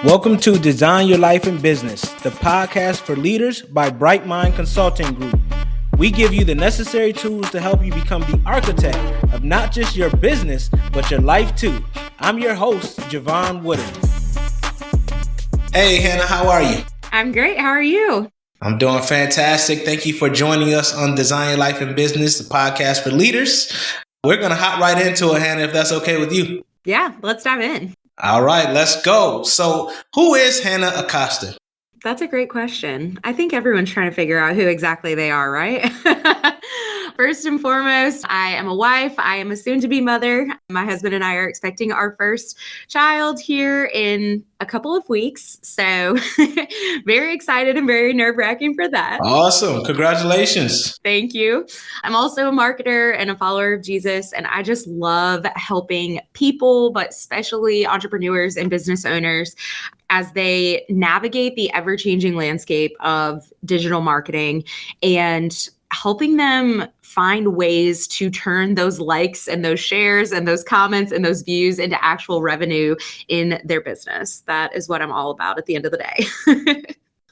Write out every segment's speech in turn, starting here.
Welcome to Design Your Life in Business, the podcast for leaders by Bright Mind Consulting Group. We give you the necessary tools to help you become the architect of not just your business, but your life too. I'm your host, Javon Wooden. Hey, Hannah, how are you? I'm great. How are you? I'm doing fantastic. Thank you for joining us on Design Your Life in Business, the podcast for leaders. We're going to hop right into it, Hannah, if that's okay with you. Yeah, let's dive in. All right, let's go. So who is Hannah Acosta? That's a great question. I think everyone's trying to figure out who exactly they are, right? First and foremost, I am a wife. I am a soon-to-be mother. My husband and I are expecting our first child here in a couple of weeks. So very excited and very nerve-wracking for that. Awesome. Congratulations. Thank you. I'm also a marketer and a follower of Jesus, and I just love helping people, but especially entrepreneurs and business owners as they navigate the ever-changing landscape of digital marketing and helping them find ways to turn those likes and those shares and those comments and those views into actual revenue in their business. That is what I'm all about at the end of the day.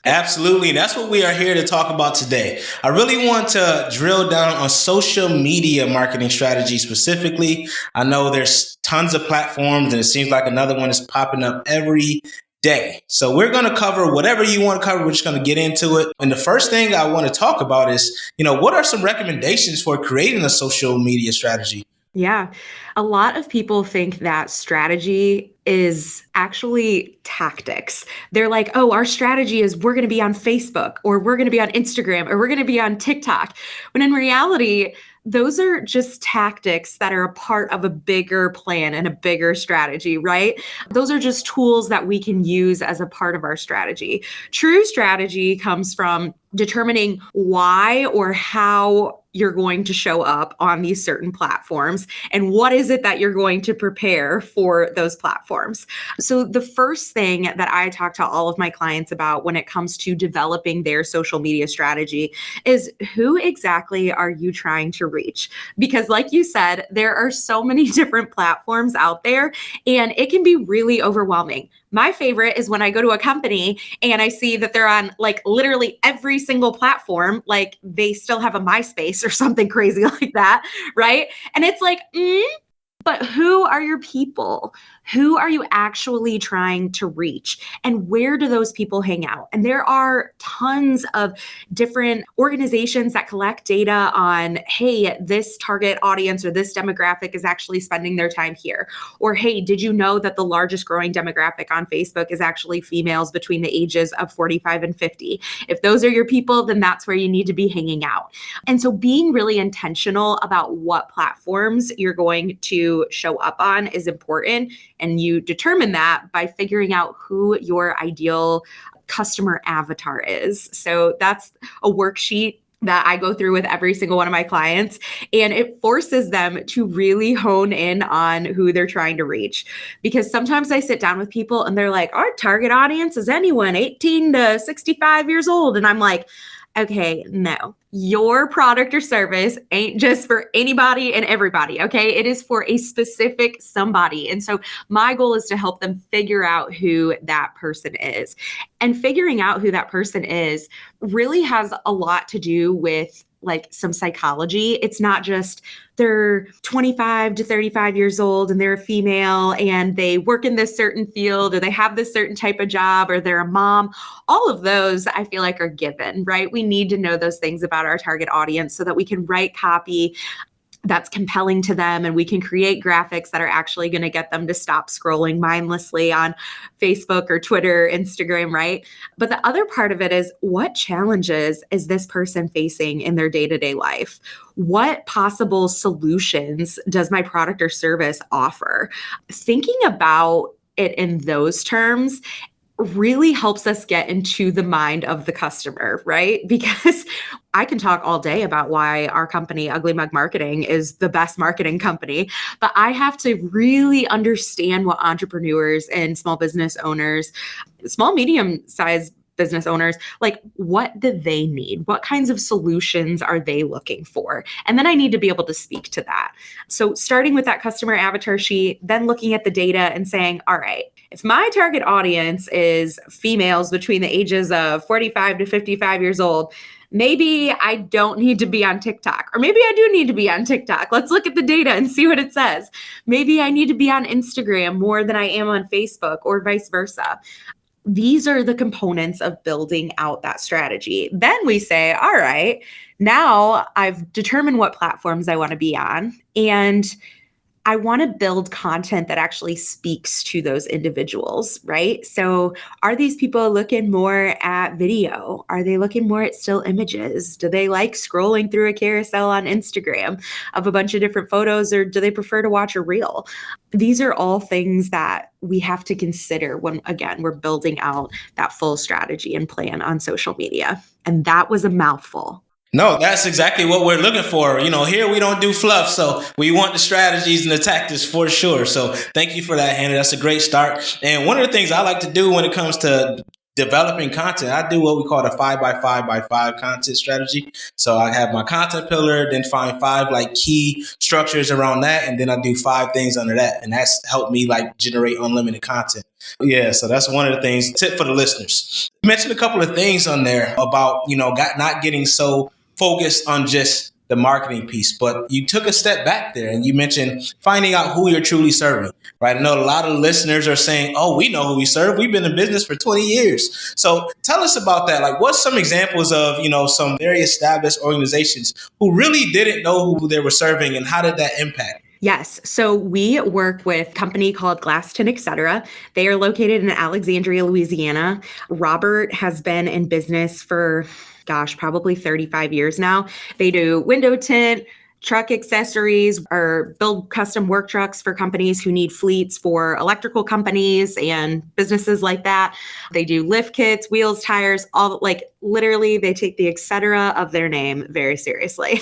Absolutely. That's what we are here to talk about today. I really want to drill down on social media marketing strategy specifically. I know there's tons of platforms and it seems like another one is popping up every day. So we're going to cover whatever you want to cover. We're just going to get into it. And the first thing I want to talk about is, what are some recommendations for creating a social media strategy? Yeah. A lot of people think that strategy is actually tactics. They're like, oh, our strategy is we're going to be on Facebook or we're going to be on Instagram or we're going to be on TikTok. When in reality, those are just tactics that are a part of a bigger plan and a bigger strategy, right? Those are just tools that we can use as a part of our strategy. True strategy comes from determining why or how you're going to show up on these certain platforms and what is it that you're going to prepare for those platforms. So the first thing that I talk to all of my clients about when it comes to developing their social media strategy is who exactly are you trying to reach? Because like you said, there are so many different platforms out there and it can be really overwhelming. My favorite is when I go to a company and I see that they're on like literally every single platform, like they still have a MySpace or something crazy like that, right? And it's like, but who are your people? Who are you actually trying to reach? And where do those people hang out? And there are tons of different organizations that collect data on, hey, this target audience or this demographic is actually spending their time here. Or, hey, did you know that the largest growing demographic on Facebook is actually females between the ages of 45 and 50? If those are your people, then that's where you need to be hanging out. And so being really intentional about what platforms you're going to show up on is important. And you determine that by figuring out who your ideal customer avatar is. So that's a worksheet that I go through with every single one of my clients, and it forces them to really hone in on who they're trying to reach. Because sometimes I sit down with people and they're like, our target audience is anyone 18 to 65 years old. And I'm like, okay, no, your product or service ain't just for anybody and everybody, okay? It is for a specific somebody. And so my goal is to help them figure out who that person is. And figuring out who that person is really has a lot to do with like some psychology. It's not just they're 25 to 35 years old and they're a female and they work in this certain field or they have this certain type of job or they're a mom. All of those I feel like are given, right? We need to know those things about our target audience so that we can write copy that's compelling to them and we can create graphics that are actually going to get them to stop scrolling mindlessly on Facebook or Twitter, Instagram, right? But the other part of it is what challenges is this person facing in their day-to-day life? What possible solutions does my product or service offer? Thinking about it in those terms really helps us get into the mind of the customer, right? Because I can talk all day about why our company, Ugly Mug Marketing, is the best marketing company, but I have to really understand what entrepreneurs and small business owners, small, medium-sized business owners, like, what do they need? What kinds of solutions are they looking for? And then I need to be able to speak to that. So starting with that customer avatar sheet, then looking at the data and saying, all right, if my target audience is females between the ages of 45 to 55 years old, maybe I don't need to be on TikTok, or maybe I do need to be on TikTok. Let's look at the data and see what it says. Maybe I need to be on Instagram more than I am on Facebook, or vice versa. These are the components of building out that strategy. Then we say, all right, now I've determined what platforms I want to be on, and I want to build content that actually speaks to those individuals, right? So are these people looking more at video? Are they looking more at still images? Do they like scrolling through a carousel on Instagram of a bunch of different photos, or do they prefer to watch a reel? These are all things that we have to consider when, again, we're building out that full strategy and plan on social media. And that was a mouthful. No, that's exactly what we're looking for. Here we don't do fluff, so we want the strategies and the tactics for sure. So thank you for that, Hannah. That's a great start. And one of the things I like to do when it comes to developing content, I do what we call the 5x5x5 content strategy. So I have my content pillar, then find 5 like key structures around that, and then I do 5 things under that, and that's helped me like generate unlimited content. Yeah, so that's one of the things. Tip for the listeners. You mentioned a couple of things on there about not getting so focused on just the marketing piece, but you took a step back there and you mentioned finding out who you're truly serving, right? I know a lot of listeners are saying, oh, we know who we serve. We've been in business for 20 years. So tell us about that. Like, what's some examples of, some very established organizations who really didn't know who they were serving, and how did that impact? Yes. So we work with a company called Glasston, Etc. They are located in Alexandria, Louisiana. Robert has been in business for, probably 35 years now. They do window tint, truck accessories, or build custom work trucks for companies who need fleets for electrical companies and businesses like that. They do lift kits, wheels, tires, all, like, literally they take the etc. of their name very seriously.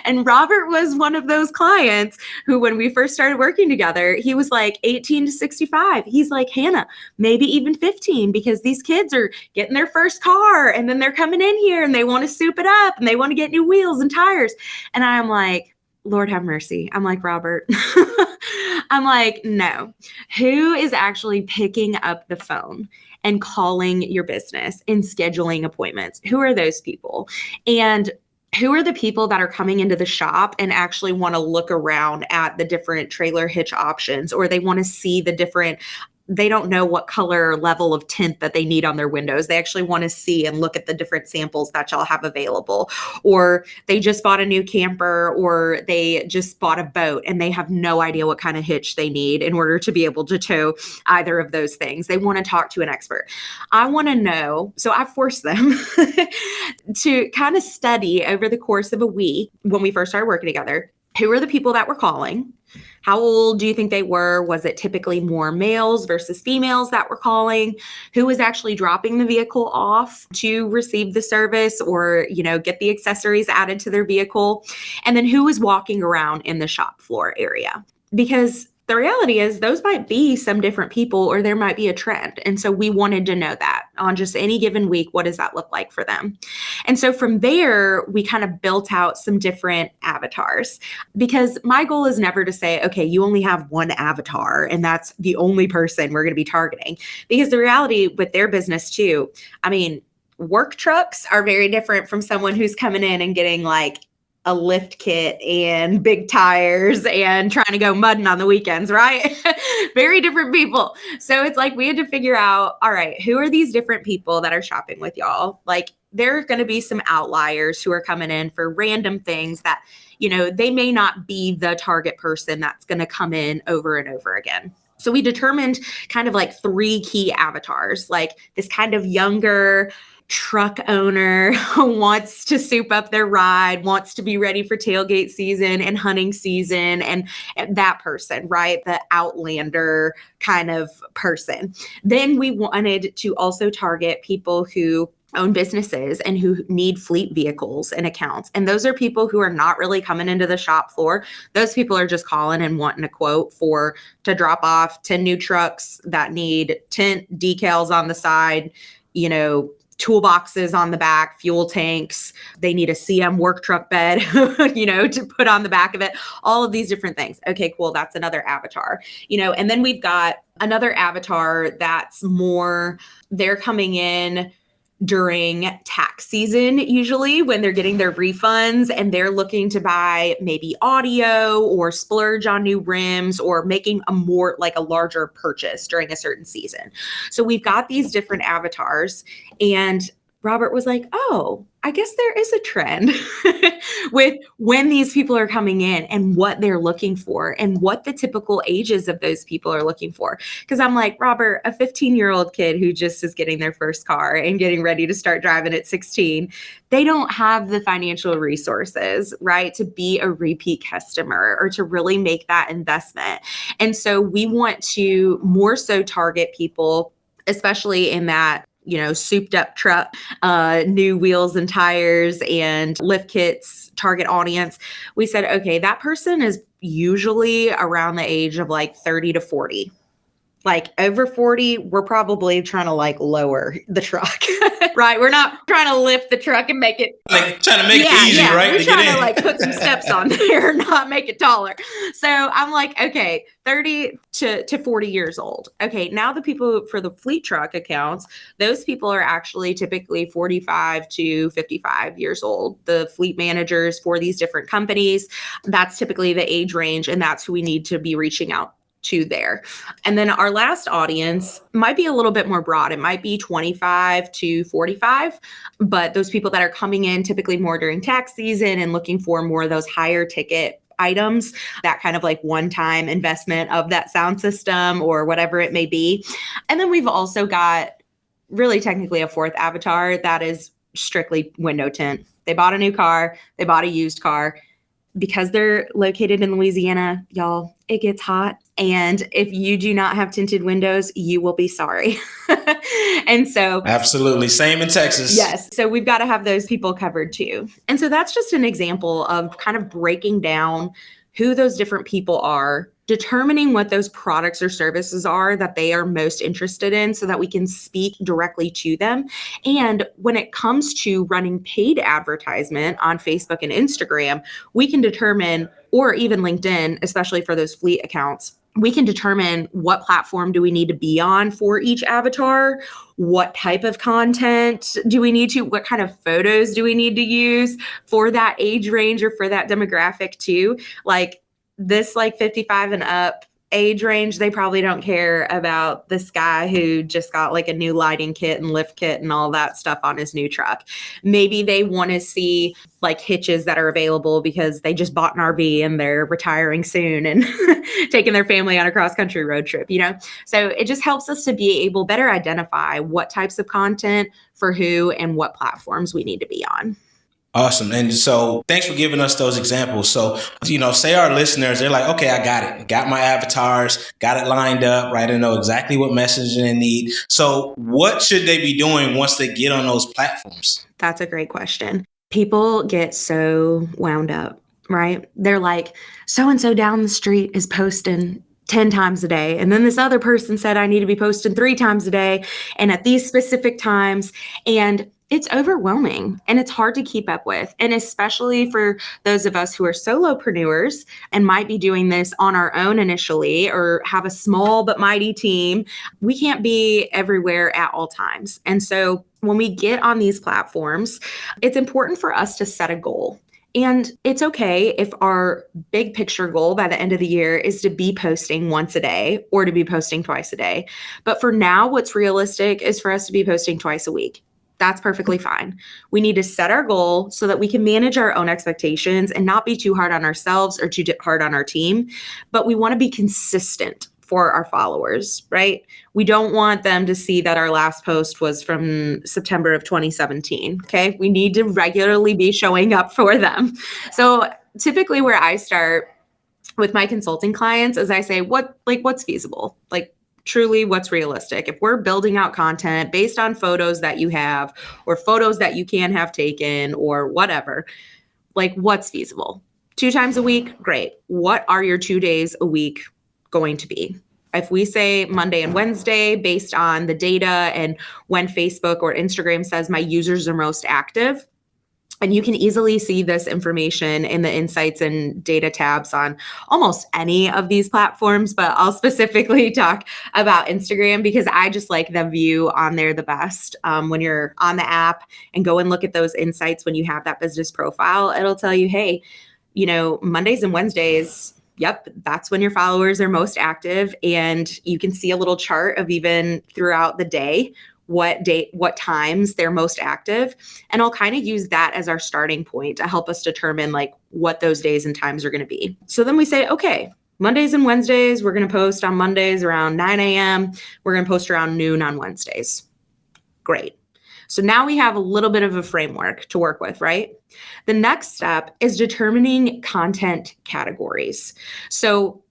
And Robert was one of those clients who, when we first started working together, he was like 18 to 65. He's like, Hannah, maybe even 15, because these kids are getting their first car and then they're coming in here and they want to soup it up and they want to get new wheels and tires. And I'm like, Lord have mercy. I'm like, Robert, I'm like, no, who is actually picking up the phone and calling your business and scheduling appointments? Who are those people? And who are the people that are coming into the shop and actually want to look around at the different trailer hitch options, or they want to see the different, they don't know what color or level of tint that they need on their windows. They actually want to see and look at the different samples that y'all have available. Or they just bought a new camper, or they just bought a boat and they have no idea what kind of hitch they need in order to be able to tow either of those things. They want to talk to an expert. I want to know. So I forced them to kind of study over the course of a week when we first started working together. Who are the people that were calling? How old do you think they were? Was it typically more males versus females that were calling? Who was actually dropping the vehicle off to receive the service or, get the accessories added to their vehicle? And then who was walking around in the shop floor area? Because the reality is those might be some different people, or there might be a trend. And so we wanted to know that on just any given week, what does that look like for them? And so from there, we kind of built out some different avatars, because my goal is never to say, okay, you only have one avatar and that's the only person we're going to be targeting. Because the reality with their business too, work trucks are very different from someone who's coming in and getting like a lift kit and big tires and trying to go mudding on the weekends, right? Very different people. So it's like we had to figure out, all right, who are these different people that are shopping with y'all? Like, there are going to be some outliers who are coming in for random things that, they may not be the target person that's going to come in over and over again. So we determined kind of like 3 key avatars, like this kind of younger truck owner who wants to soup up their ride, wants to be ready for tailgate season and hunting season, and that person, right? The outlander kind of person. Then we wanted to also target people who own businesses and who need fleet vehicles and accounts. And those are people who are not really coming into the shop floor. Those people are just calling and wanting a quote to drop off 10 new trucks that need tint decals on the side, toolboxes on the back, fuel tanks. They need a CM work truck bed, to put on the back of it, all of these different things. Okay, cool. That's another avatar, and then we've got another avatar that's more, they're coming in during tax season, usually when they're getting their refunds and they're looking to buy maybe audio or splurge on new rims or making a larger purchase during a certain season. So we've got these different avatars, and Robert was like, oh, I guess there is a trend with when these people are coming in and what they're looking for and what the typical ages of those people are looking for. Because I'm like, Robert, a 15-year-old kid who just is getting their first car and getting ready to start driving at 16, they don't have the financial resources, right, to be a repeat customer or to really make that investment. And so we want to more so target people, especially in that souped up truck, new wheels and tires and lift kits target audience. We said, okay, that person is usually around the age of 30 to 40. Over 40, we're probably trying to lower the truck, right? We're not trying to lift the truck and make it trying to make it easy, right? We're trying to put some steps on there, not make it taller. So I'm like, okay, 30 to 40 years old. Okay, now the people for the fleet truck accounts, those people are actually typically 45 to 55 years old. The fleet managers for these different companies, that's typically the age range, and that's who we need to be reaching out to there. And then our last audience might be a little bit more broad. It might be 25 to 45, but those people that are coming in typically more during tax season and looking for more of those higher ticket items, that kind of one-time investment of that sound system or whatever it may be. And then we've also got really technically a fourth avatar that is strictly window tint. They bought a new car, they bought a used car. Because they're located in Louisiana, y'all, it gets hot. And if you do not have tinted windows, you will be sorry. And so absolutely. Same in Texas. Yes. So we've got to have those people covered too. And so that's just an example of kind of breaking down who those different people are, determining what those products or services are that they are most interested in so that we can speak directly to them. And when it comes to running paid advertisement on Facebook and Instagram, we can determine, or even LinkedIn, especially for those fleet accounts, we can determine what platform do we need to be on for each avatar, what type of content do we need to, what kind of photos do we need to use for that age range or for that demographic too. This 55 and up age range, they probably don't care about this guy who just got a new lighting kit and lift kit and all that stuff on his new truck. Maybe they want to see hitches that are available because they just bought an RV and they're retiring soon and taking their family on a cross-country road trip, So it just helps us to be able to better identify what types of content for who and what platforms we need to be on. Awesome. And so thanks for giving us those examples. So, say our listeners, they're like, okay, I got it. Got my avatars, got it lined up, right? I know exactly what messaging they need. So what should they be doing once they get on those platforms? That's a great question. People get so wound up, right? They're like, so-and-so down the street is posting 10 times a day. And then this other person said I need to be posting 3 times a day and at these specific times. And it's overwhelming and it's hard to keep up with. And especially for those of us who are solopreneurs and might be doing this on our own initially or have a small but mighty team, we can't be everywhere at all times. And so when we get on these platforms, it's important for us to set a goal. And it's okay if our big picture goal by the end of the year is to be posting once a day or to be posting twice a day. But for now, what's realistic is for us to be posting twice a week. That's perfectly fine. We need to set our goal so that we can manage our own expectations and not be too hard on ourselves or too hard on our team. But we want to be consistent for our followers, right? We don't want them to see that our last post was from September of 2017. Okay. We need to regularly be showing up for them. So typically where I start with my consulting clients is I say, what's feasible? Truly what's realistic. If we're building out content based on photos that you have or photos that you can have taken or whatever, what's feasible? 2 times a week? Great. What are your 2 days a week going to be? If we say Monday and Wednesday based on the data and when Facebook or Instagram says my users are most active, and you can easily see this information in the insights and data tabs on almost any of these platforms, but I'll specifically talk about Instagram because I just like the view on there the best. When you're on the app and go and look at those insights when you have that business profile, it'll tell you, hey, Mondays and Wednesdays, yep, that's when your followers are most active. And you can see a little chart of even throughout the day what times they're most active. And I'll kind of use that as our starting point to help us determine like what those days and times are going to be. So then we say, okay, Mondays and Wednesdays, we're going to post on Mondays around 9 a.m. We're going to post around noon on Wednesdays. Great. So now we have a little bit of a framework to work with, right? The next step is determining content categories. So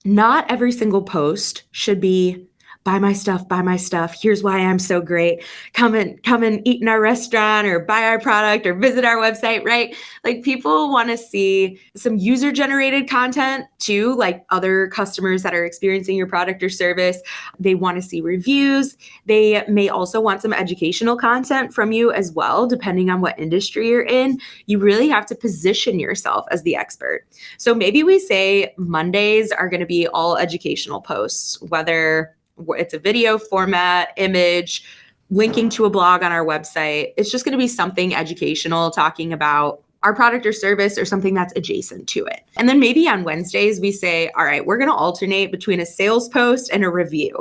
not every single post should be buy my stuff. Here's why I'm so great. Come and eat in our restaurant or buy our product or visit our website, right? Like people want to see some user generated content too, like other customers that are experiencing your product or service. They want to see reviews. They may also want some educational content from you as well, depending on what industry you're in. You really have to position yourself as the expert. So maybe we say Mondays are going to be all educational posts, whether it's a video format, image, linking to a blog on our website. It's just going to be something educational, talking about our product or service or something that's adjacent to it. And then maybe on Wednesdays, we say, all right, we're going to alternate between a sales post and a review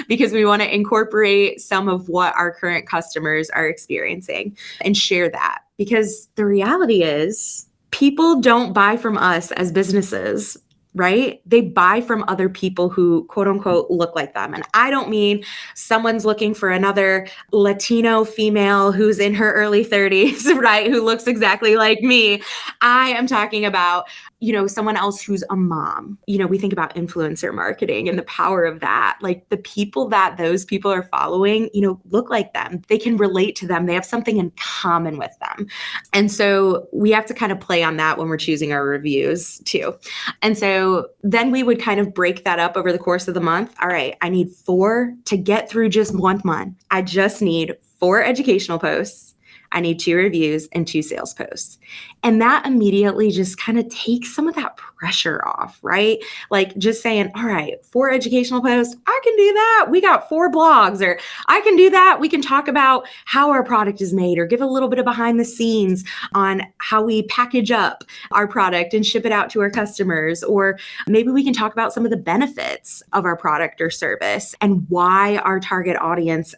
because we want to incorporate some of what our current customers are experiencing and share that. Because the reality is people don't buy from us as businesses, right? They buy from other people who quote unquote look like them. And I don't mean someone's looking for another Latino female who's in her early 30s, right? Who looks exactly like me. I am talking about, someone else who's a mom. We think about influencer marketing and the power of that. Like the people that those people are following, look like them. They can relate to them. They have something in common with them. And so we have to kind of play on that when we're choosing our reviews too. And so then we would kind of break that up over the course of the month. All right, I need 4 to get through just 1 month. I just need 4 educational posts. I need 2 reviews and 2 sales posts. And that immediately just kind of takes some of that pressure off, right? Like just saying, all right, 4 educational posts, I can do that. We got 4 blogs, or I can do that. We can talk about how our product is made or give a little bit of behind the scenes on how we package up our product and ship it out to our customers. Or maybe we can talk about some of the benefits of our product or service and why our target audience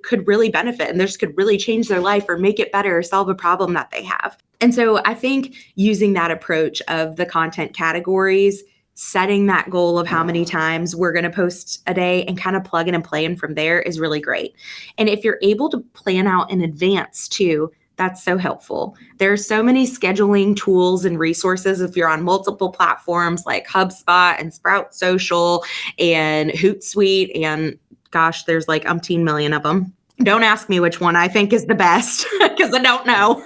could really benefit and this could really change their life or make it better or solve a problem that they have. And so I think using that approach of the content categories, setting that goal of how many times we're going to post a day and kind of plug in and play in from there is really great. And if you're able to plan out in advance too, that's so helpful. There are so many scheduling tools and resources if you're on multiple platforms like HubSpot and Sprout Social and Hootsuite, and gosh, there's like umpteen million of them. Don't ask me which one I think is the best because I don't know.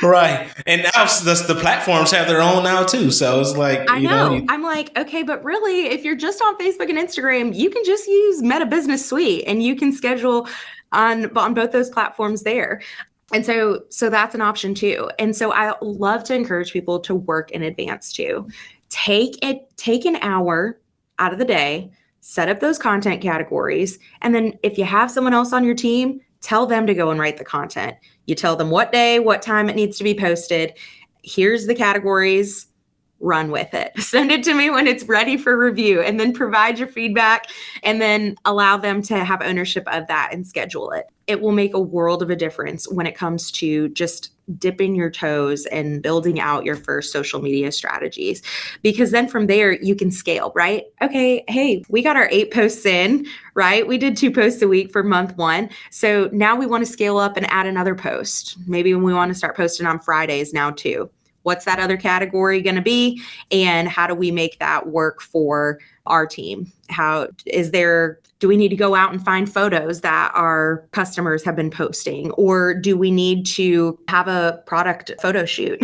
Right. And now the platforms have their own now too. So it's like, I know. I'm like, okay, but really, if you're just on Facebook and Instagram, you can just use Meta Business Suite and you can schedule on both those platforms there. And so that's an option too. And so I love to encourage people to work in advance too. Take an hour out of the day, set up those content categories. And then if you have someone else on your team, tell them to go and write the content. You tell them what day, what time it needs to be posted. Here's the categories. Run with it. Send it to me when it's ready for review, and then provide your feedback and then allow them to have ownership of that and schedule it. It will make a world of a difference when it comes to just dipping your toes and building out your first social media strategies, because then from there you can scale, right? Okay, hey, we got our 8 posts in, right? We did 2 posts a week for month 1. So now we want to scale up and add another post. Maybe we want to start posting on Fridays now too. What's that other category going to be? And how do we make that work for our team? Do we need to go out and find photos that our customers have been posting? Or do we need to have a product photo shoot,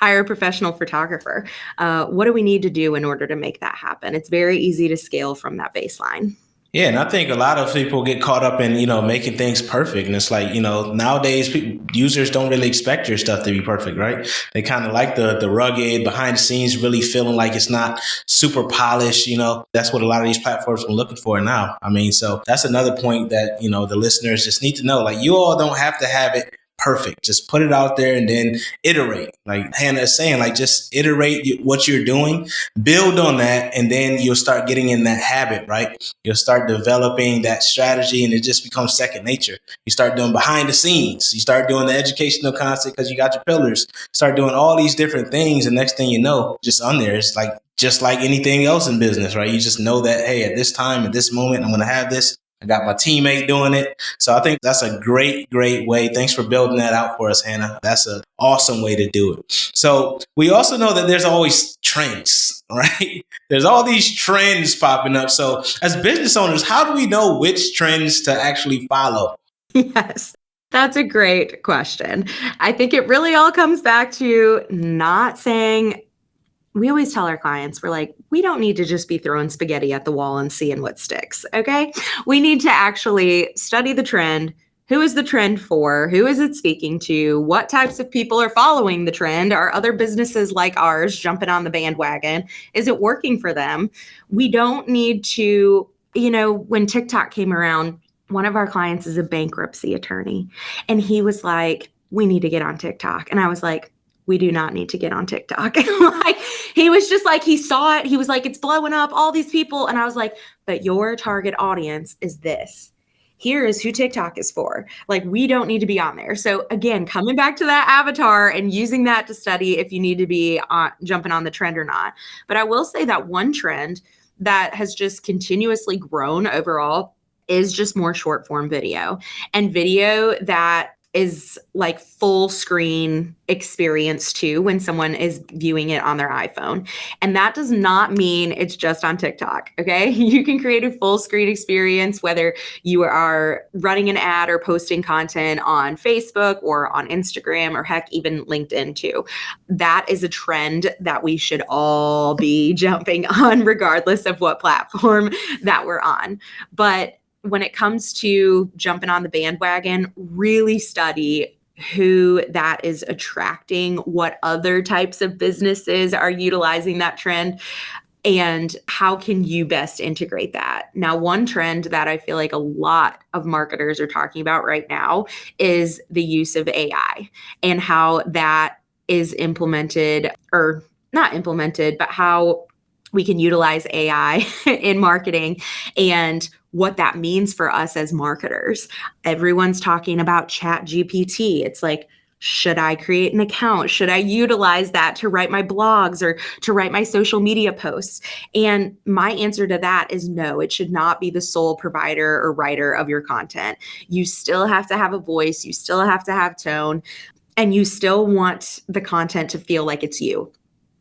hire a professional photographer? What do we need to do in order to make that happen? It's very easy to scale from that baseline. Yeah, and I think a lot of people get caught up in, making things perfect. And it's like, nowadays users don't really expect your stuff to be perfect, right? They kind of like the rugged behind the scenes, really feeling like it's not super polished. That's what a lot of these platforms are looking for now. I mean, so that's another point that, the listeners just need to know. Like, you all don't have to have it perfect. Just put it out there and then iterate. Like Hannah is saying, like, just iterate what you're doing, build on that, and then you'll start getting in that habit, right? You'll start developing that strategy and it just becomes second nature. You start doing behind the scenes. You start doing the educational content because you got your pillars. Start doing all these different things. And next thing you know, just on there, it's like, just like anything else in business, right? You just know that, hey, at this time, at this moment, I'm going to have this. I got my teammate doing it. So I think that's a great, great way. Thanks for building that out for us, Hannah. That's an awesome way to do it. So we also know that there's always trends, right? There's all these trends popping up. So as business owners, how do we know which trends to actually follow? Yes. That's a great question. I think it really all comes back to not saying, we always tell our clients, we're like, we don't need to just be throwing spaghetti at the wall and seeing what sticks, okay? We need to actually study the trend. Who is the trend for? Who is it speaking to? What types of people are following the trend? Are other businesses like ours jumping on the bandwagon? Is it working for them? We don't need to, when TikTok came around, one of our clients is a bankruptcy attorney, and he was like, we need to get on TikTok. And I was like, we do not need to get on TikTok. Like, he was just like, he saw it. He was like, it's blowing up, all these people. And I was like, but your target audience is this. Here is who TikTok is for. Like, we don't need to be on there. So again, coming back to that avatar and using that to study if you need to be jumping on the trend or not. But I will say that one trend that has just continuously grown overall is just more short form video, and video that is like full screen experience too when someone is viewing it on their iPhone. And that does not mean it's just on TikTok, okay? You can create a full screen experience whether you are running an ad or posting content on Facebook or on Instagram or heck, even LinkedIn too. That is a trend that we should all be jumping on regardless of what platform that we're on. But when it comes to jumping on the bandwagon, really study who that is attracting, what other types of businesses are utilizing that trend, and how can you best integrate that? Now, one trend that I feel like a lot of marketers are talking about right now is the use of AI and how that is implemented, or not implemented, but how we can utilize AI in marketing and what that means for us as marketers. Everyone's talking about ChatGPT. It's like, should I create an account? Should I utilize that to write my blogs or to write my social media posts? And my answer to that is no, it should not be the sole provider or writer of your content. You still have to have a voice, you still have to have tone, and you still want the content to feel like it's you.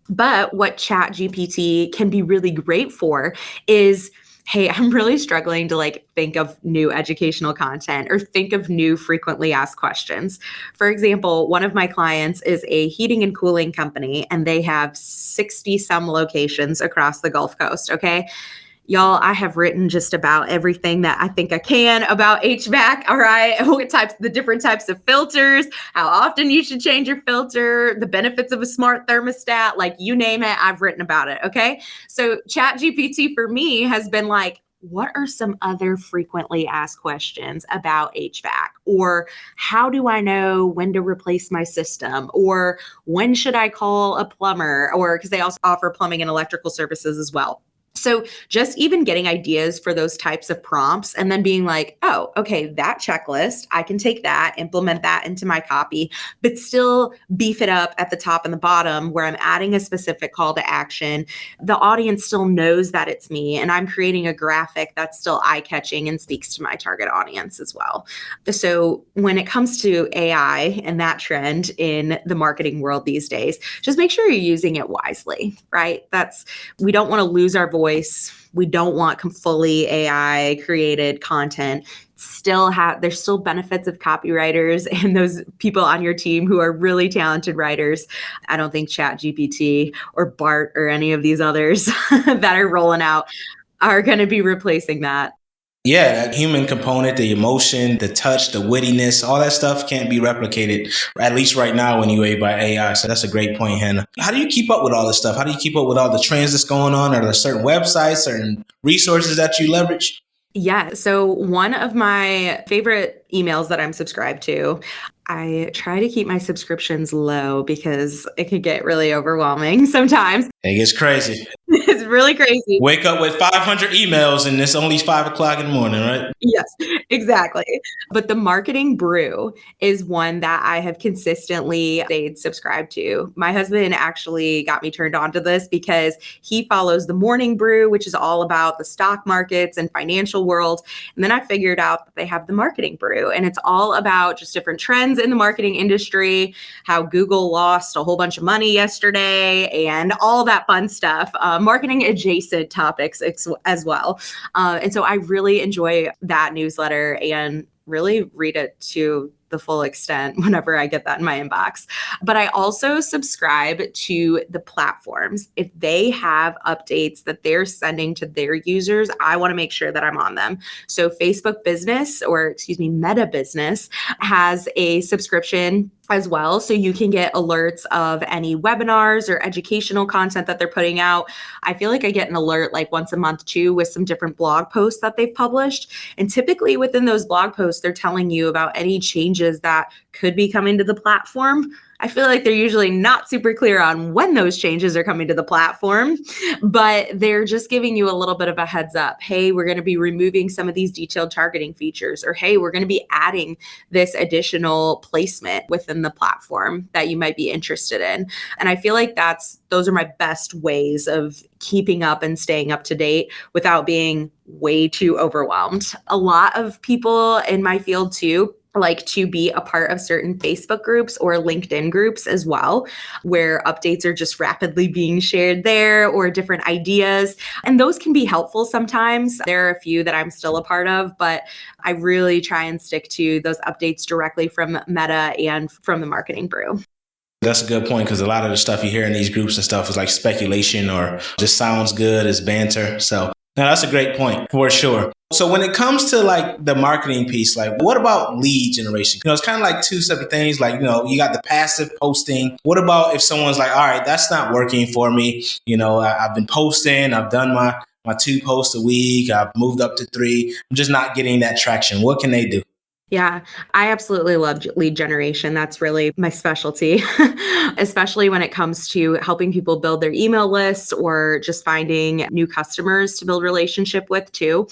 But what ChatGPT can be really great for is, hey, I'm really struggling to think of new educational content or think of new frequently asked questions. For example, one of my clients is a heating and cooling company, and they have 60 some locations across the Gulf Coast. Okay. Y'all, I have written just about everything that I think I can about HVAC. All right. The different types of filters, how often you should change your filter, the benefits of a smart thermostat, like you name it, I've written about it. Okay. So ChatGPT for me has been like, what are some other frequently asked questions about HVAC? Or how do I know when to replace my system? Or when should I call a plumber? Or because they also offer plumbing and electrical services as well. So just even getting ideas for those types of prompts and then being like, oh, okay, that checklist, I can take that, implement that into my copy, but still beef it up at the top and the bottom where I'm adding a specific call to action. The audience still knows that it's me, and I'm creating a graphic that's still eye-catching and speaks to my target audience as well. So when it comes to AI and that trend in the marketing world these days, just make sure you're using it wisely, right? We don't want to lose our voice. We don't want fully AI created content. There's still benefits of copywriters and those people on your team who are really talented writers. I don't think ChatGPT or Bart or any of these others that are rolling out are going to be replacing that. Yeah, that human component, the emotion, the touch, the wittiness, all that stuff can't be replicated, at least right now anyway, by AI. So that's a great point, Hannah. How do you keep up with all this stuff? How do you keep up with all the trends that's going on? Are there certain websites, certain resources that you leverage? Yeah. So one of my favorite emails that I'm subscribed to, I try to keep my subscriptions low because it could get really overwhelming sometimes. It gets crazy. It's really crazy. Wake up with 500 emails and it's only 5 o'clock in the morning, right? Yes, exactly. But the Marketing Brew is one that I have consistently stayed subscribed to. My husband actually got me turned on to this because he follows the Morning Brew, which is all about the stock markets and financial world. And then I figured out that they have the Marketing Brew, and it's all about just different trends in the marketing industry, how Google lost a whole bunch of money yesterday, and all that fun stuff, marketing adjacent topics as well. And so I really enjoy that newsletter and really read it to the full extent whenever I get that in my inbox. But I also subscribe to the platforms. If they have updates that they're sending to their users, I want to make sure that I'm on them. So Facebook Business, or excuse me, Meta Business, has a subscription as well. So you can get alerts of any webinars or educational content that they're putting out. I feel like I get an alert like once a month too with some different blog posts that they've published. And typically within those blog posts, they're telling you about any changes that could be coming to the platform. I feel like they're usually not super clear on when those changes are coming to the platform, but they're just giving you a little bit of a heads up. Hey, we're going to be removing some of these detailed targeting features, or hey, we're going to be adding this additional placement within the platform that you might be interested in. And I feel like those are my best ways of keeping up and staying up to date without being way too overwhelmed. A lot of people in my field too like to be a part of certain Facebook groups or LinkedIn groups as well, where updates are just rapidly being shared there or different ideas. And those can be helpful sometimes. There are a few that I'm still a part of, but I really try and stick to those updates directly from Meta and from the Marketing Brew. That's a good point, because a lot of the stuff you hear in these groups and stuff is like speculation or just sounds good as banter. So no, that's a great point for sure. So when it comes to like the marketing piece, like what about lead generation? It's kind of like two separate things. Like, you got the passive posting. What about if someone's like, all right, that's not working for me. I've been posting, I've done my 2 posts a week. I've moved up to 3. I'm just not getting that traction. What can they do? Yeah, I absolutely love lead generation. That's really my specialty, especially when it comes to helping people build their email lists or just finding new customers to build relationship with too.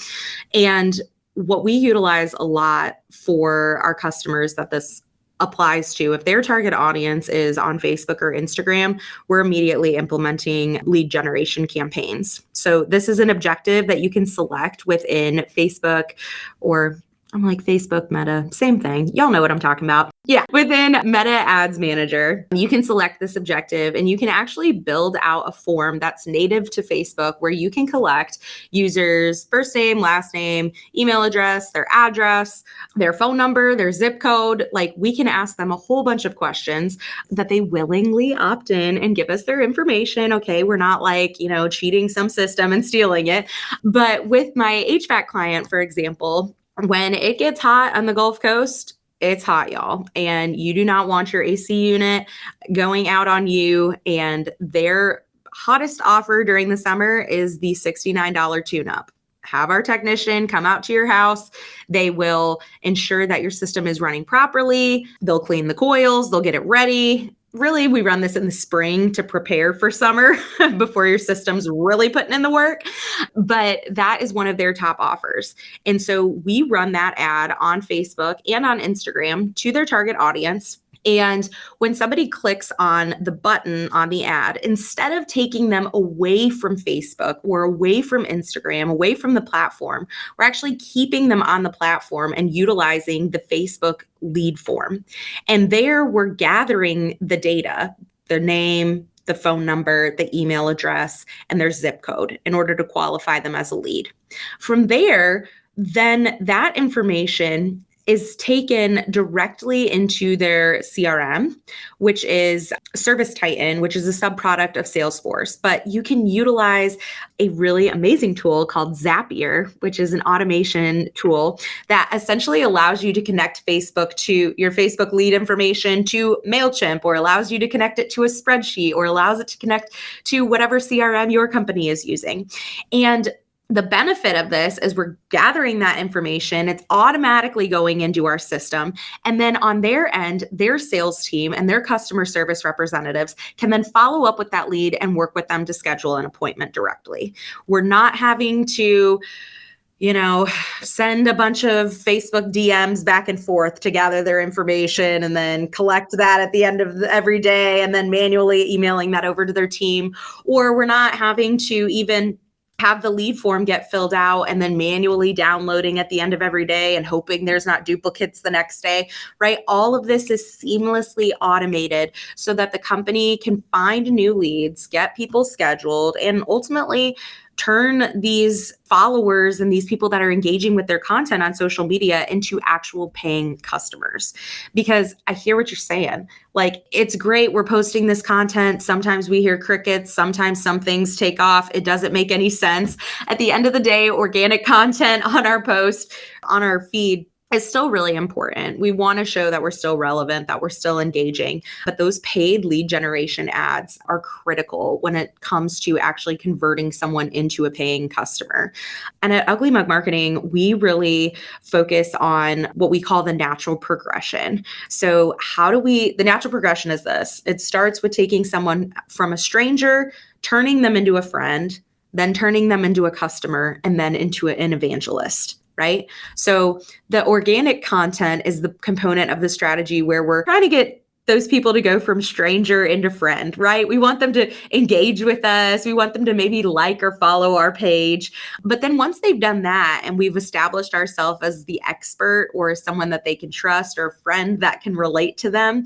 And what we utilize a lot for our customers that this applies to, if their target audience is on Facebook or Instagram, we're immediately implementing lead generation campaigns. So this is an objective that you can select within Facebook, or I'm like Facebook, Meta, same thing. Y'all know what I'm talking about. Yeah. Within Meta Ads Manager, you can select this objective and you can actually build out a form that's native to Facebook where you can collect users' first name, last name, email address, their address, their phone number, their zip code. Like, we can ask them a whole bunch of questions that they willingly opt in and give us their information. Okay. We're not like, cheating some system and stealing it. But with my HVAC client, for example, when it gets hot on the Gulf Coast, it's hot, y'all. And you do not want your AC unit going out on you. And their hottest offer during the summer is the $69 tune-up. Have our technician come out to your house. They will ensure that your system is running properly. They'll clean the coils. They'll get it ready. Really, we run this in the spring to prepare for summer before your system's really putting in the work. But that is one of their top offers. And so we run that ad on Facebook and on Instagram to their target audience. And when somebody clicks on the button on the ad, instead of taking them away from Facebook or away from Instagram, away from the platform, we're actually keeping them on the platform and utilizing the Facebook lead form. And there we're gathering the data, their name, the phone number, the email address, and their zip code in order to qualify them as a lead. From there, then that information is taken directly into their CRM, which is Service Titan, which is a subproduct of Salesforce. But you can utilize a really amazing tool called Zapier, which is an automation tool that essentially allows you to connect Facebook to your Facebook lead information to MailChimp, or allows you to connect it to a spreadsheet, or allows it to connect to whatever CRM your company is using. And the benefit of this is we're gathering that information. It's automatically going into our system. And then on their end, their sales team and their customer service representatives can then follow up with that lead and work with them to schedule an appointment directly. We're not having to send a bunch of Facebook DMs back and forth to gather their information and then collect that at the end of every day and then manually emailing that over to their team. Or we're not having to even have the lead form get filled out and then manually downloading at the end of every day and hoping there's not duplicates the next day, right? All of this is seamlessly automated so that the company can find new leads, get people scheduled, and ultimately turn these followers and these people that are engaging with their content on social media into actual paying customers. Because I hear what you're saying. Like, it's great. We're posting this content. Sometimes we hear crickets. Sometimes some things take off. It doesn't make any sense. At the end of the day, organic content on our post, on our feed, is still really important. We want to show that we're still relevant, that we're still engaging, but those paid lead generation ads are critical when it comes to actually converting someone into a paying customer. And at Ugly Mug Marketing, we really focus on what we call the natural progression. So the natural progression is this. It starts with taking someone from a stranger, turning them into a friend, then turning them into a customer, and then into an evangelist. Right? So the organic content is the component of the strategy where we're trying to get those people to go from stranger into friend, right? We want them to engage with us. We want them to maybe like or follow our page. But then once they've done that and we've established ourselves as the expert or someone that they can trust or a friend that can relate to them,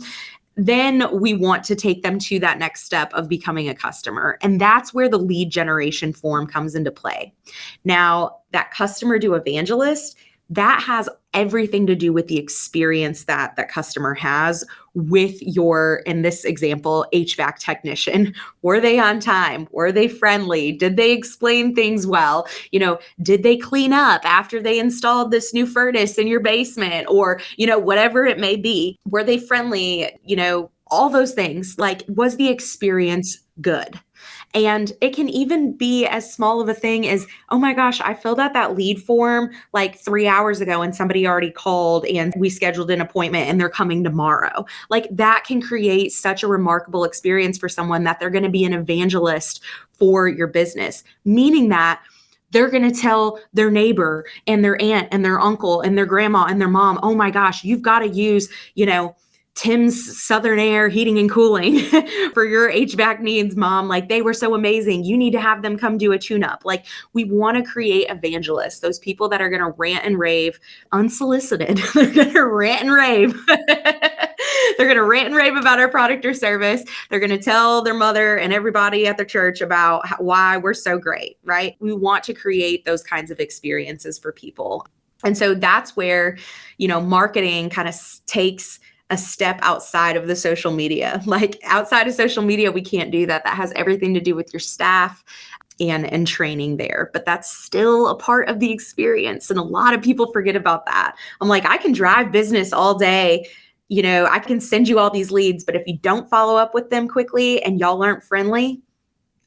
then we want to take them to that next step of becoming a customer. And that's where the lead generation form comes into play. Now, that customer to evangelist, that has everything to do with the experience that that customer has with your, in this example, HVAC technician. Were they on time? Were they friendly? Did they explain things well? Did they clean up after they installed this new furnace in your basement? Or, whatever it may be. Were they friendly? All those things. Like, was the experience good? And it can even be as small of a thing as, oh my gosh, I filled out that lead form like 3 hours ago and somebody already called and we scheduled an appointment and they're coming tomorrow. Like, that can create such a remarkable experience for someone that they're going to be an evangelist for your business, meaning that they're going to tell their neighbor and their aunt and their uncle and their grandma and their mom, oh my gosh, you've got to use, Tim's Southern Air Heating and Cooling for your HVAC needs, mom. Like, they were so amazing. You need to have them come do a tune-up. Like, we want to create evangelists, those people that are going to rant and rave unsolicited. They're going to rant and rave. They're going to rant and rave about our product or service. They're going to tell their mother and everybody at their church about why we're so great, right? We want to create those kinds of experiences for people. And so that's where, marketing kind of takes a step outside of the social media. Like, outside of social media, we can't do that. That has everything to do with your staff and training there. But that's still a part of the experience. And a lot of people forget about that. I'm like, I can drive business all day. I can send you all these leads, but if you don't follow up with them quickly and y'all aren't friendly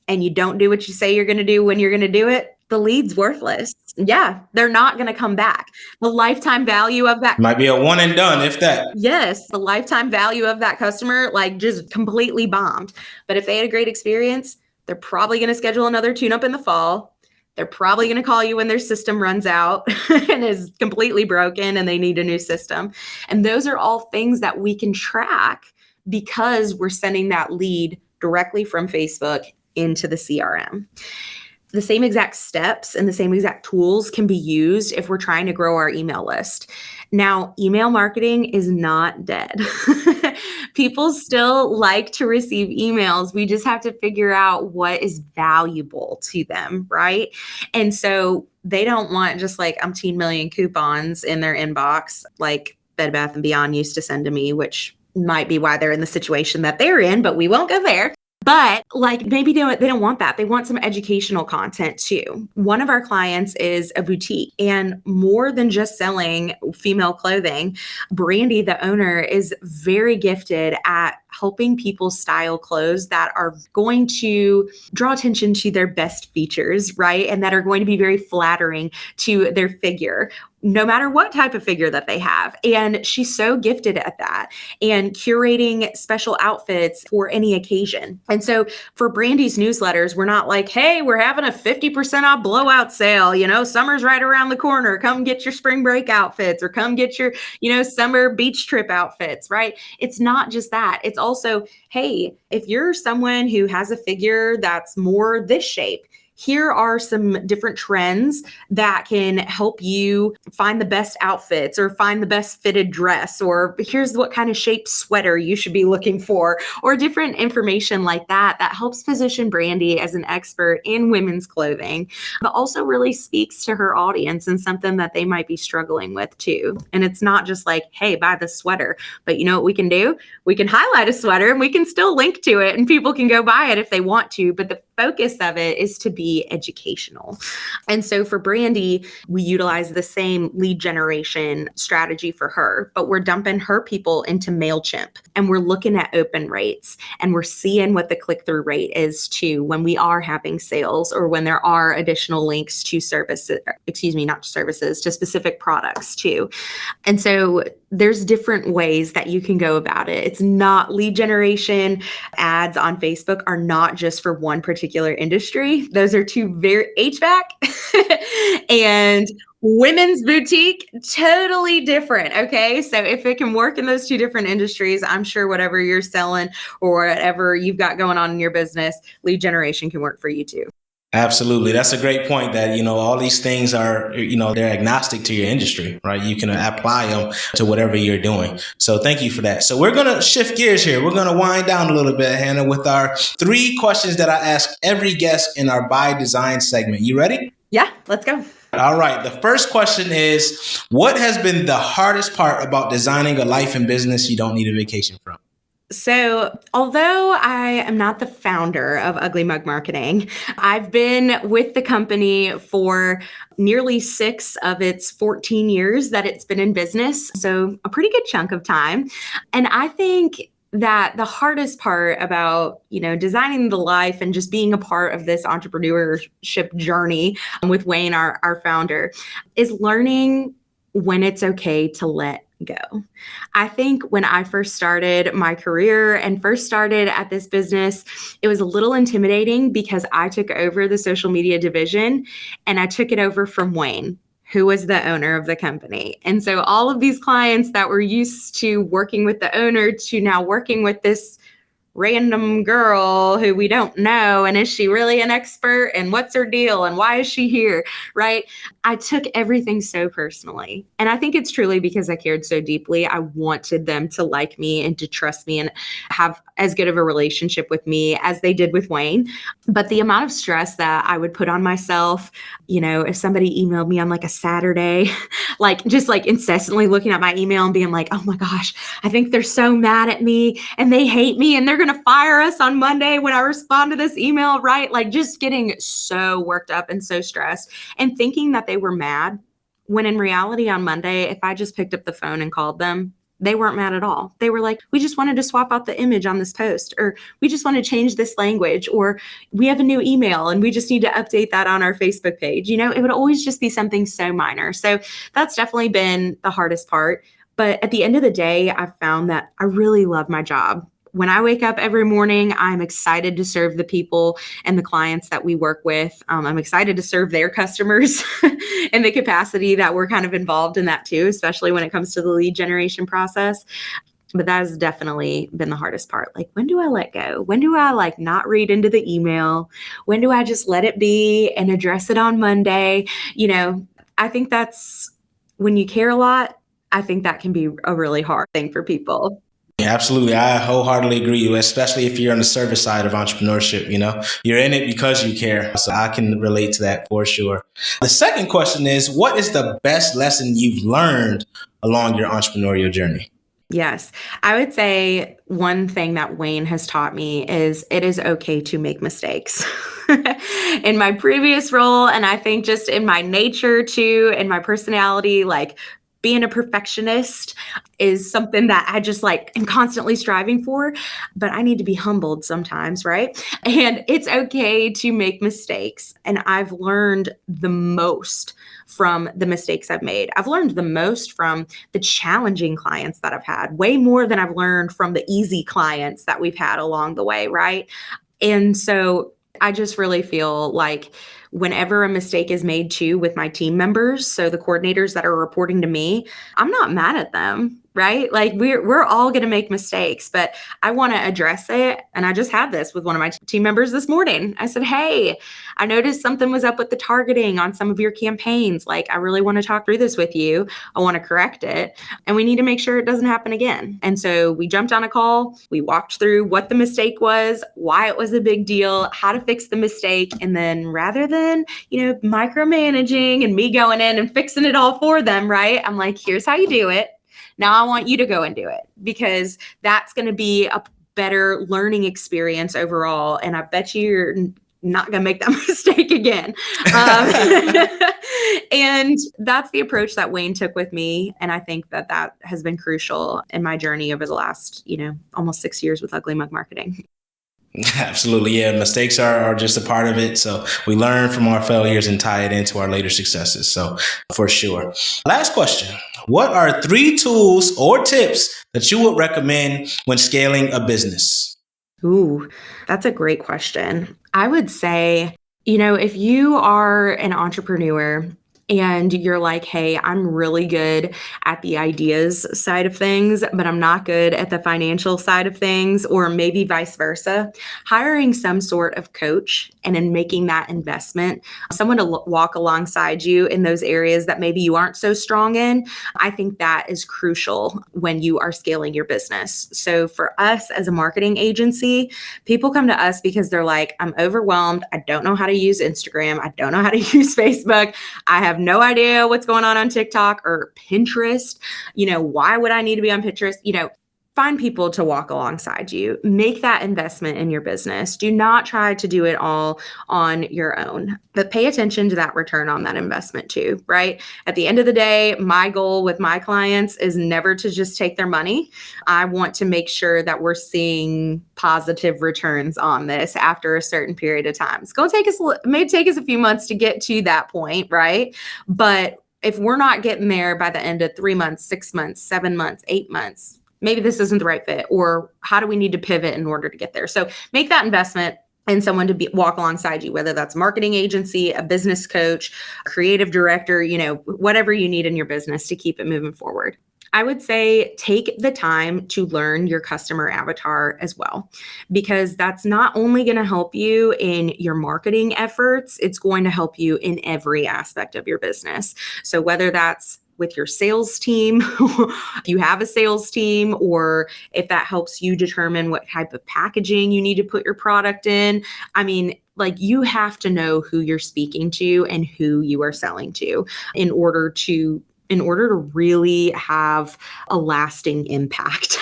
and you don't do what you say you're going to do when you're going to do it, The lead's worthless. Yeah, they're not going to come back. The lifetime value of that Might be a one and done, if that. Yes, the lifetime value of that customer, like, just completely bombed. But if they had a great experience, they're probably going to schedule another tune-up in the fall. They're probably going to call you when their system runs out and is completely broken and they need a new system. And those are all things that we can track because we're sending that lead directly from Facebook into the CRM. The same exact steps and the same exact tools can be used if we're trying to grow our email list. Now, email marketing is not dead. People still like to receive emails. We just have to figure out what is valuable to them, right? And so they don't want just like umpteen million coupons in their inbox like Bed Bath & Beyond used to send to me, which might be why they're in the situation that they're in, but we won't go there. But like maybe they don't want that. They want some educational content too. One of our clients is a boutique, and more than just selling female clothing, Brandy, the owner, is very gifted at helping people style clothes that are going to draw attention to their best features, right? And that are going to be very flattering to their figure, no matter what type of figure that they have. And she's so gifted at that and curating special outfits for any occasion. And so for Brandy's newsletters, we're not like, hey, we're having a 50% off blowout sale. You know, summer's right around the corner. Come get your spring break outfits or come get your, summer beach trip outfits, right? It's not just that. It's also, hey, if you're someone who has a figure that's more this shape, here are some different trends that can help you find the best outfits or find the best fitted dress, or here's what kind of shape sweater you should be looking for, or different information like that helps position Brandy as an expert in women's clothing, but also really speaks to her audience and something that they might be struggling with too. And it's not just like, hey, buy the sweater, but you know what we can do? We can highlight a sweater and we can still link to it and people can go buy it if they want to, but the focus of it is to be educational. And so for Brandy, we utilize the same lead generation strategy for her, but we're dumping her people into MailChimp and we're looking at open rates and we're seeing what the click-through rate is too when we are having sales or when there are additional links to services, not services, to specific products too. And so there's different ways that you can go about it. It's not lead generation. Ads on Facebook are not just for one particular industry. Those are two very HVAC and women's boutique, totally different. Okay. So if it can work in those two different industries, I'm sure whatever you're selling or whatever you've got going on in your business, lead generation can work for you too. Absolutely. That's a great point that, all these things are, they're agnostic to your industry, right? You can apply them to whatever you're doing. So thank you for that. So we're going to shift gears here. We're going to wind down a little bit, Hannah, with our 3 questions that I ask every guest in our By Design segment. You ready? Yeah, let's go. All right. The first question is, what has been the hardest part about designing a life and business you don't need a vacation from? So, although I am not the founder of Ugly Mug Marketing, I've been with the company for nearly 6 of its 14 years that it's been in business. So, a pretty good chunk of time. And I think that the hardest part about, designing the life and just being a part of this entrepreneurship journey with Wayne, our founder, is learning when it's okay to let go. I think when I first started my career and first started at this business, it was a little intimidating because I took over the social media division and I took it over from Wayne, who was the owner of the company. And so all of these clients that were used to working with the owner to now working with this random girl who we don't know, and is she really an expert, and what's her deal, and why is she here, right? I took everything so personally. And I think it's truly because I cared so deeply. I wanted them to like me and to trust me and have as good of a relationship with me as they did with Wayne. But the amount of stress that I would put on myself, if somebody emailed me on like a Saturday, just incessantly looking at my email and being like, oh my gosh, I think they're so mad at me and they hate me and they're going to fire us on Monday when I respond to this email, right? Just getting so worked up and so stressed and thinking that they were mad when in reality on Monday, if I just picked up the phone and called them, they weren't mad at all. They were like, we just wanted to swap out the image on this post, or we just want to change this language, or we have a new email and we just need to update that on our Facebook page. It would always just be something so minor. So that's definitely been the hardest part. But at the end of the day, I've found that I really love my job. When I wake up every morning, I'm excited to serve the people and the clients that we work with. I'm excited to serve their customers in the capacity that we're kind of involved in that too, especially when it comes to the lead generation process. But that has definitely been the hardest part. Like, when do I let go? When do I not read into the email? When do I just let it be and address it on Monday? I think that's when you care a lot, I think that can be a really hard thing for people. Yeah, absolutely. I wholeheartedly agree with you, especially if you're on the service side of entrepreneurship. You're in it because you care. So I can relate to that for sure. The second question is, what is the best lesson you've learned along your entrepreneurial journey? Yes. I would say one thing that Wayne has taught me is it is okay to make mistakes. In my previous role, and I think just in my nature too, in my personality, being a perfectionist is something that I just am constantly striving for, but I need to be humbled sometimes, right? And it's okay to make mistakes. And I've learned the most from the mistakes I've made. I've learned the most from the challenging clients that I've had, way more than I've learned from the easy clients that we've had along the way, right? And so I just really feel like whenever a mistake is made too with my team members, so the coordinators that are reporting to me, I'm not mad at them, right? We're all going to make mistakes, but I want to address it. And I just had this with one of my team members this morning. I said, "Hey, I noticed something was up with the targeting on some of your campaigns. I really want to talk through this with you. I want to correct it, and we need to make sure it doesn't happen again." And so we jumped on a call. We walked through what the mistake was, why it was a big deal, how to fix the mistake. And then rather than, micromanaging and me going in and fixing it all for them, right? I'm like, here's how you do it. Now I want you to go and do it, because that's going to be a better learning experience overall. And I bet you're not going to make that mistake again. And that's the approach that Wayne took with me. And I think that has been crucial in my journey over the last, almost 6 years with Ugly Mug Marketing. Absolutely. Yeah. Mistakes are just a part of it. So we learn from our failures and tie it into our later successes. So for sure. Last question. What are 3 tools or tips that you would recommend when scaling a business? Ooh, that's a great question. I would say, if you are an entrepreneur and you're like, "Hey, I'm really good at the ideas side of things, but I'm not good at the financial side of things," or maybe vice versa, hiring some sort of coach and in making that investment, someone to walk alongside you in those areas that maybe you aren't so strong in, I think that is crucial when you are scaling your business. So for us as a marketing agency, people come to us because they're like, "I'm overwhelmed. I don't know how to use Instagram. I don't know how to use Facebook. I have no idea what's going on TikTok or Pinterest. Why would I need to be on Pinterest?" Find people to walk alongside you. Make that investment in your business. Do not try to do it all on your own, but pay attention to that return on that investment too, right? At the end of the day, my goal with my clients is never to just take their money. I want to make sure that we're seeing positive returns on this after a certain period of time. It's going to take us, it may take us a few months to get to that point, right? But if we're not getting there by the end of 3 months, 6 months, 7 months, 8 months, maybe this isn't the right fit, or how do we need to pivot in order to get there? So make that investment in someone to walk alongside you, whether that's a marketing agency, a business coach, a creative director, whatever you need in your business to keep it moving forward. I would say take the time to learn your customer avatar as well, because that's not only going to help you in your marketing efforts, it's going to help you in every aspect of your business. So whether that's with your sales team, if you have a sales team, or if that helps you determine what type of packaging you need to put your product in. I mean, you have to know who you're speaking to and who you are selling to in order to in order to really have a lasting impact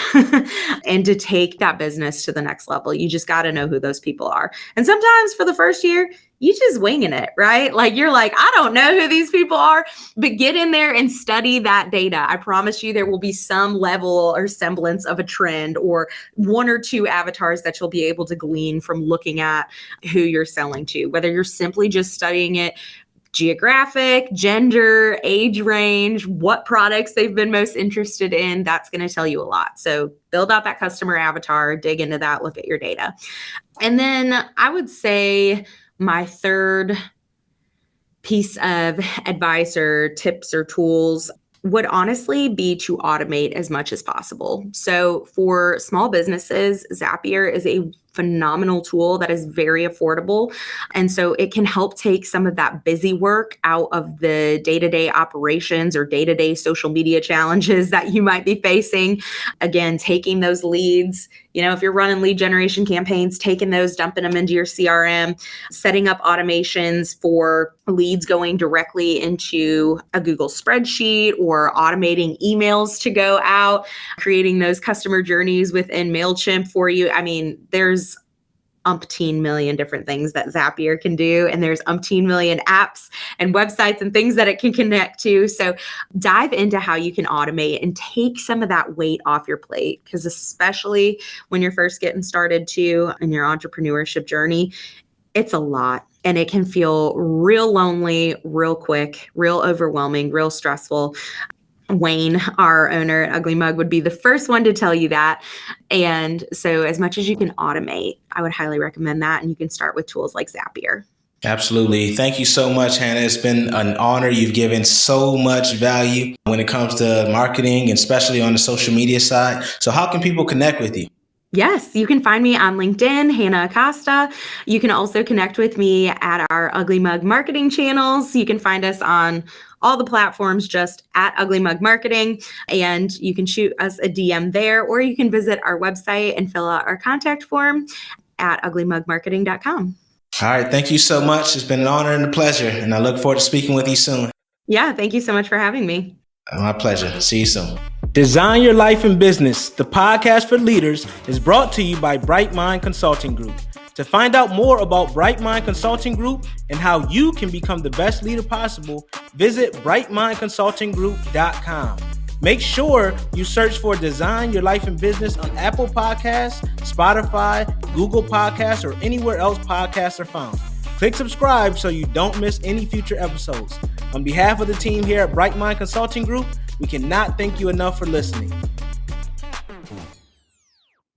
and to take that business to the next level, you just got to know who those people are. And sometimes for the first year, you just winging it, right? Like you're like, I don't know who these people are, but get in there and study that data. I promise you there will be some level or semblance of a trend or one or two avatars that you'll be able to glean from looking at who you're selling to, whether you're simply just studying it geographic, gender, age range, what products they've been most interested in. That's going to tell you a lot. So build out that customer avatar, dig into that, look at your data. And then I would say my third piece of advice or tips or tools would honestly be to automate as much as possible. So for small businesses, Zapier is a phenomenal tool that is very affordable. And so it can help take some of that busy work out of the day-to-day operations or day-to-day social media challenges that you might be facing. Again, taking those leads, if you're running lead generation campaigns, taking those, dumping them into your CRM, setting up automations for leads going directly into a Google spreadsheet or automating emails to go out, creating those customer journeys within MailChimp for you. I mean, there's umpteen million different things that Zapier can do. And there's umpteen million apps and websites and things that it can connect to. So dive into how you can automate and take some of that weight off your plate. Because especially when you're first getting started too in your entrepreneurship journey, it's a lot. And it can feel real lonely, real quick, real overwhelming, real stressful. Wayne, our owner at Ugly Mug, would be the first one to tell you that. And so as much as you can automate, I would highly recommend that. And you can start with tools like Zapier. Absolutely. Thank you so much, Hannah. It's been an honor. You've given so much value when it comes to marketing, and especially on the social media side. So how can people connect with you? Yes, you can find me on LinkedIn, Hannah Acosta. You can also connect with me at our Ugly Mug marketing channels. You can find us on all the platforms, just at Ugly Mug Marketing. And you can shoot us a DM there, or you can visit our website and fill out our contact form at uglymugmarketing.com. All right. Thank you so much. It's been an honor and a pleasure. And I look forward to speaking with you soon. Yeah, thank you so much for having me. My pleasure. See you soon. Design Your Life in Business, the podcast for leaders, is brought to you by Bright Mind Consulting Group. To find out more about Bright Mind Consulting Group and how you can become the best leader possible, visit brightmindconsultinggroup.com. Make sure you search for Design Your Life in Business on Apple Podcasts, Spotify, Google Podcasts, or anywhere else podcasts are found. Click subscribe so you don't miss any future episodes. On behalf of the team here at Bright Mind Consulting Group, we cannot thank you enough for listening.